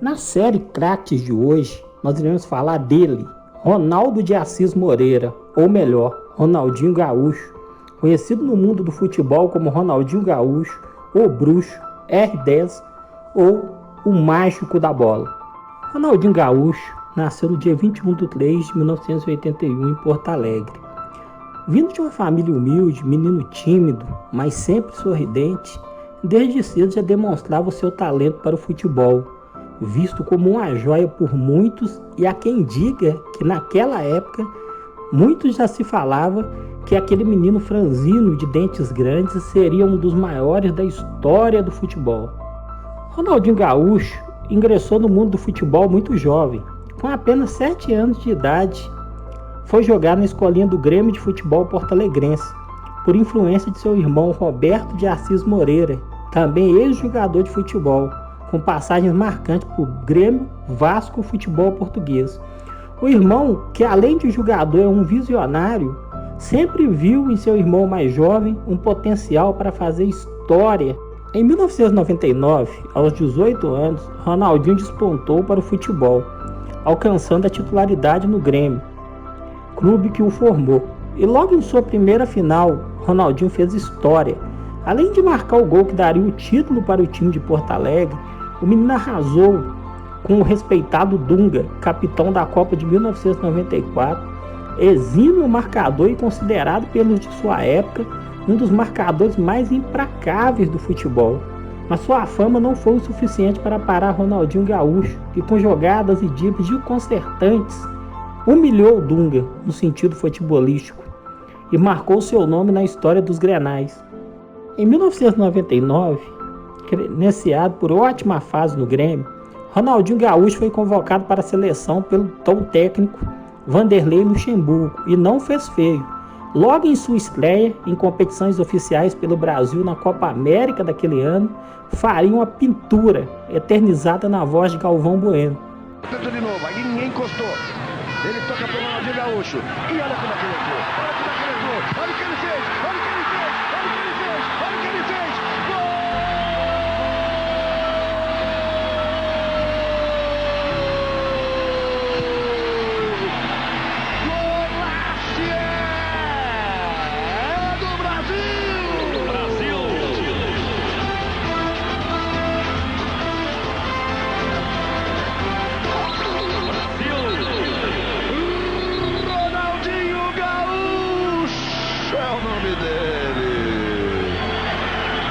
Na série Craques de hoje, nós iremos falar dele, Ronaldo de Assis Moreira, ou melhor, Ronaldinho Gaúcho, conhecido no mundo do futebol como Ronaldinho Gaúcho, o Bruxo, R10 ou o Mágico da Bola. Ronaldinho Gaúcho nasceu no dia 21 de 3 de 1981 em Porto Alegre. Vindo de uma família humilde, menino tímido, mas sempre sorridente, desde cedo já demonstrava o seu talento para o futebol, visto como uma joia por muitos, e há quem diga que naquela época muitos já se falava que aquele menino franzino de dentes grandes seria um dos maiores da história do futebol. Ronaldinho Gaúcho ingressou no mundo do futebol muito jovem, com apenas 7 anos de idade. Foi jogar na escolinha do Grêmio de Futebol porto-alegrense, por influência de seu irmão Roberto de Assis Moreira, também ex-jogador de futebol, com passagens marcantes por Grêmio, Vasco e futebol português. O irmão, que além de jogador é um visionário, sempre viu em seu irmão mais jovem um potencial para fazer história. Em 1999, aos 18 anos, Ronaldinho despontou para o futebol, alcançando a titularidade no Grêmio, clube que o formou. E logo em sua primeira final, Ronaldinho fez história. Além de marcar o gol que daria o título para o time de Porto Alegre, o menino arrasou com o respeitado Dunga, capitão da Copa de 1994, exímio marcador e considerado pelos de sua época um dos marcadores mais implacáveis do futebol. Mas sua fama não foi o suficiente para parar Ronaldinho Gaúcho, que com jogadas e dribles desconcertantes humilhou o Dunga no sentido futebolístico e marcou seu nome na história dos grenais. Em 1999, credenciado por ótima fase no Grêmio, Ronaldinho Gaúcho foi convocado para a seleção pelo então técnico Vanderlei Luxemburgo e não fez feio. Logo em sua estreia em competições oficiais pelo Brasil na Copa América daquele ano, faria uma pintura eternizada na voz de Galvão Bueno. Tenta de novo, aí ninguém encostou. Ele toca para o Ronaldinho Gaúcho. E olha como é que ele entrou. Olha como é que ele entrou. Olha o que ele fez. Olha o que ele fez. Olha o que ele fez. Olha o que ele fez. Golaço! É do Brasil! Brasil! Ronaldinho Gaúcho é o nome dele.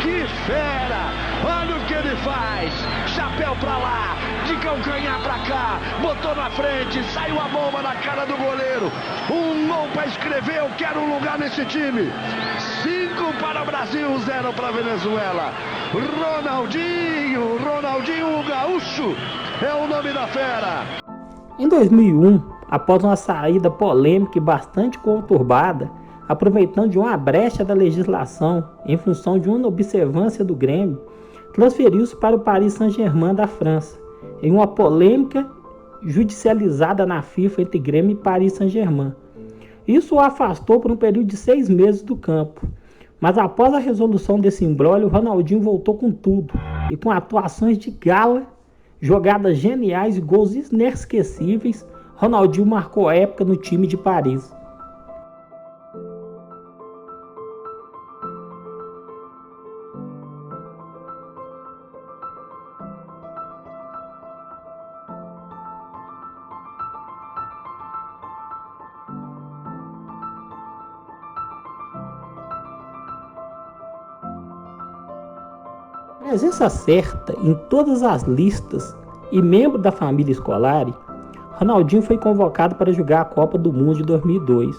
Que fera! Olha o que ele faz. Chapéu pra lá, de calcanhar pra cá, botou na frente, saiu a bomba na cara do goleiro. Um gol pra escrever, eu quero um lugar nesse time. 5 para o Brasil, 0 para a Venezuela. Ronaldinho Gaúcho é o nome da fera. Em 2001, após uma saída polêmica e bastante conturbada, aproveitando de uma brecha da legislação em função de uma observância do Grêmio, transferiu-se para o Paris Saint-Germain da França, em uma polêmica judicializada na FIFA entre Grêmio e Paris Saint-Germain. Isso o afastou por um período de 6 meses do campo, mas após a resolução desse imbróglio, Ronaldinho voltou com tudo, e com atuações de gala, jogadas geniais e gols inesquecíveis, Ronaldinho marcou a época no time de Paris. Presença certa em todas as listas e membro da família Scolari, Ronaldinho foi convocado para jogar a Copa do Mundo de 2002.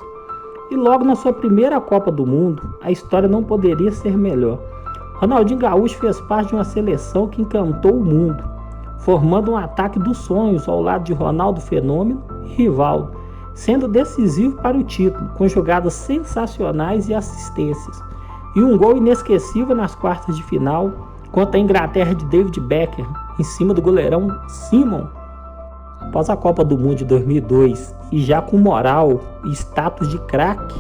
E logo na sua primeira Copa do Mundo, a história não poderia ser melhor. Ronaldinho Gaúcho fez parte de uma seleção que encantou o mundo, formando um ataque dos sonhos ao lado de Ronaldo Fenômeno e Rivaldo, sendo decisivo para o título, com jogadas sensacionais e assistências. E um gol inesquecível nas quartas de final, contra a Inglaterra de David Beckham, em cima do goleirão Simon. Após a Copa do Mundo de 2002 e já com moral e status de craque,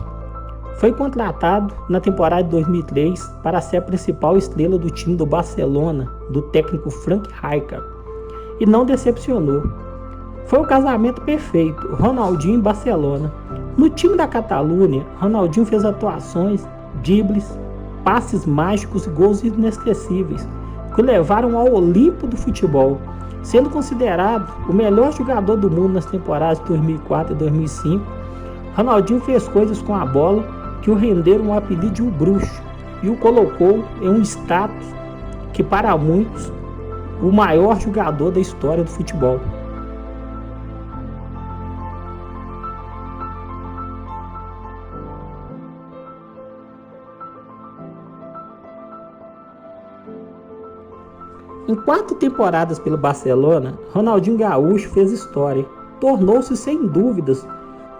foi contratado na temporada de 2003 para ser a principal estrela do time do Barcelona, do técnico Frank Rijkaard. e não decepcionou. Foi o casamento perfeito, Ronaldinho e Barcelona. No time da Catalunha, Ronaldinho fez atuações, dribles, passes mágicos e gols inesquecíveis, que o levaram ao Olimpo do futebol, sendo considerado o melhor jogador do mundo nas temporadas de 2004 e 2005. Ronaldinho fez coisas com a bola que o renderam o apelido de o bruxo e o colocou em um status que para muitos o maior jogador da história do futebol. Em 4 temporadas pelo Barcelona, Ronaldinho Gaúcho fez história. Tornou-se, sem dúvidas,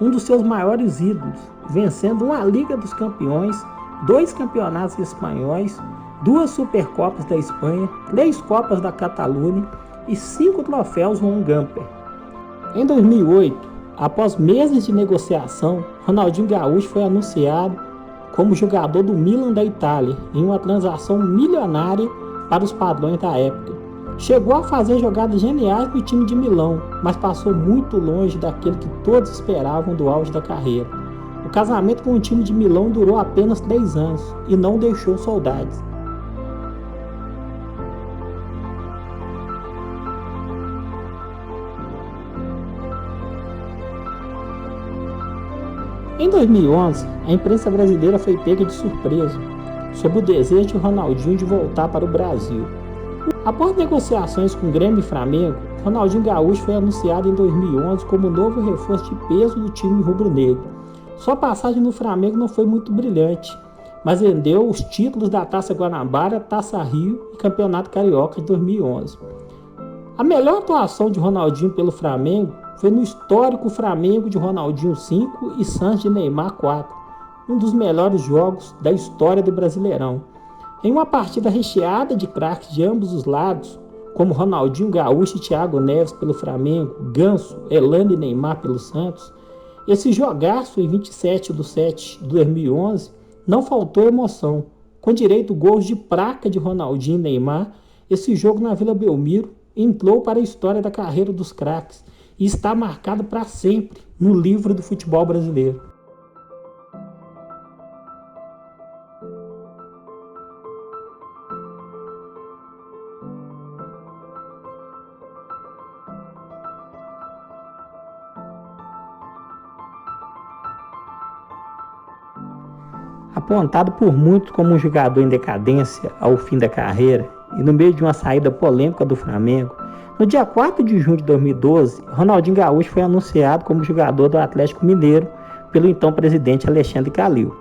um dos seus maiores ídolos, vencendo uma Liga dos Campeões, 2 campeonatos espanhóis, 2 Supercopas da Espanha, 3 Copas da Catalunha e 5 troféus Joan Gamper. Em 2008, após meses de negociação, Ronaldinho Gaúcho foi anunciado como jogador do Milan da Itália, em uma transação milionária para os padrões da época. Chegou a fazer jogadas geniais no time de Milão, mas passou muito longe daquele que todos esperavam do auge da carreira. O casamento com o time de Milão durou apenas 3 anos e não deixou saudades. Em 2011, a imprensa brasileira foi pega de surpresa sobre o desejo de Ronaldinho de voltar para o Brasil. Após negociações com Grêmio e Flamengo, Ronaldinho Gaúcho foi anunciado em 2011 como novo reforço de peso do time rubro-negro. Sua passagem no Flamengo não foi muito brilhante, mas rendeu os títulos da Taça Guanabara, Taça Rio e Campeonato Carioca de 2011. A melhor atuação de Ronaldinho pelo Flamengo foi no histórico Flamengo de Ronaldinho 5 e Santos de Neymar 4. Um dos melhores jogos da história do Brasileirão. Em uma partida recheada de craques de ambos os lados, como Ronaldinho Gaúcho e Thiago Neves pelo Flamengo, Ganso, Elano e Neymar pelo Santos, esse jogaço em 27/7 de 2011 não faltou emoção. Com direito a gols de placa de Ronaldinho e Neymar, esse jogo na Vila Belmiro entrou para a história da carreira dos craques e está marcado para sempre no livro do futebol brasileiro. Apontado por muitos como um jogador em decadência ao fim da carreira e no meio de uma saída polêmica do Flamengo, no dia 4 de junho de 2012, Ronaldinho Gaúcho foi anunciado como jogador do Atlético Mineiro pelo então presidente Alexandre Calil.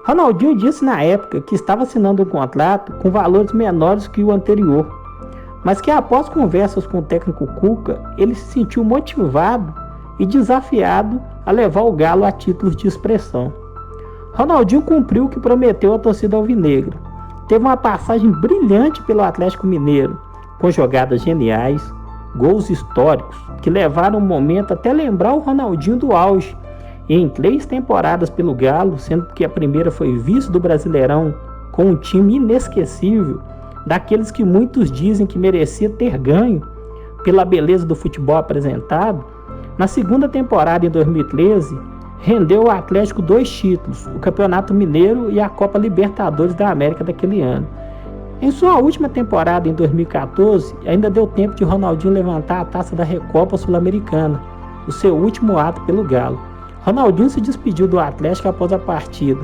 Ronaldinho disse na época que estava assinando um contrato com valores menores que o anterior, mas que após conversas com o técnico Cuca, ele se sentiu motivado e desafiado a levar o Galo a títulos de expressão. Ronaldinho cumpriu o que prometeu à torcida alvinegra. Teve uma passagem brilhante pelo Atlético Mineiro, com jogadas geniais, gols históricos, que levaram o momento até lembrar o Ronaldinho do auge, e em 3 temporadas pelo Galo, sendo que a primeira foi vice do Brasileirão, com um time inesquecível, daqueles que muitos dizem que merecia ter ganho pela beleza do futebol apresentado. Na segunda temporada, em 2013, rendeu ao Atlético 2 títulos, o Campeonato Mineiro e a Copa Libertadores da América daquele ano. Em sua última temporada, em 2014, ainda deu tempo de Ronaldinho levantar a taça da Recopa Sul-Americana, o seu último ato pelo Galo. Ronaldinho se despediu do Atlético após a partida,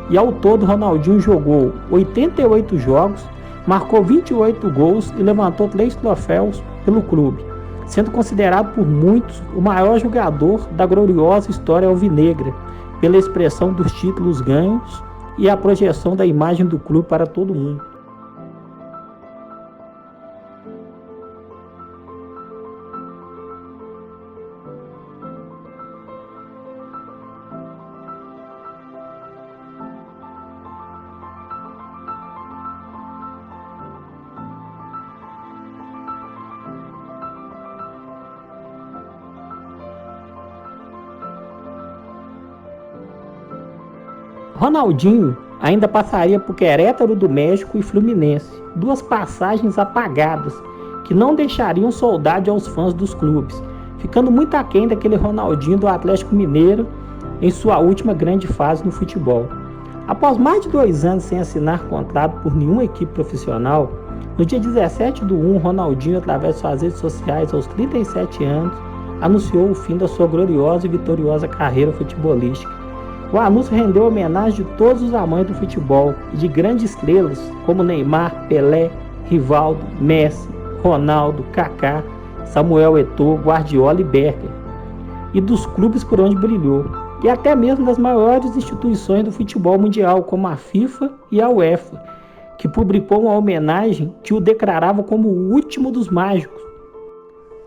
e ao todo Ronaldinho jogou 88 jogos, marcou 28 gols e levantou 3 troféus pelo clube, sendo considerado por muitos o maior jogador da gloriosa história alvinegra, pela expressão dos títulos ganhos e a projeção da imagem do clube para todo mundo. Ronaldinho ainda passaria por Querétaro do México e Fluminense, 2 passagens apagadas que não deixariam saudade aos fãs dos clubes, ficando muito aquém daquele Ronaldinho do Atlético Mineiro em sua última grande fase no futebol. Após mais de 2 anos sem assinar contrato por nenhuma equipe profissional, no dia 17/1, Ronaldinho, através de suas redes sociais, aos 37 anos, anunciou o fim da sua gloriosa e vitoriosa carreira futebolística. O anúncio rendeu homenagem de todos os amantes do futebol e de grandes estrelas como Neymar, Pelé, Rivaldo, Messi, Ronaldo, Kaká, Samuel Eto'o, Guardiola e Becker, e dos clubes por onde brilhou, e até mesmo das maiores instituições do futebol mundial, como a FIFA e a UEFA, que publicou uma homenagem que o declarava como o último dos mágicos.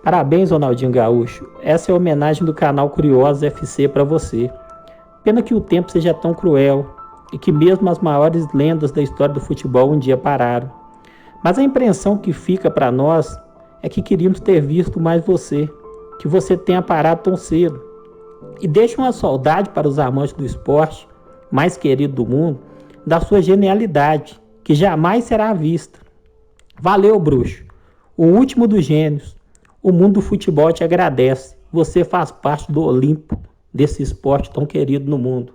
Parabéns, Ronaldinho Gaúcho. Essa é a homenagem do canal Curiosos FC para você. Pena que o tempo seja tão cruel e que mesmo as maiores lendas da história do futebol um dia pararam. Mas a impressão que fica para nós é que queríamos ter visto mais você, que você tenha parado tão cedo. E deixa uma saudade para os amantes do esporte, mais querido do mundo, da sua genialidade, que jamais será vista. Valeu, bruxo. O último dos gênios. O mundo do futebol te agradece. Você faz parte do Olimpo, desse esporte tão querido no mundo.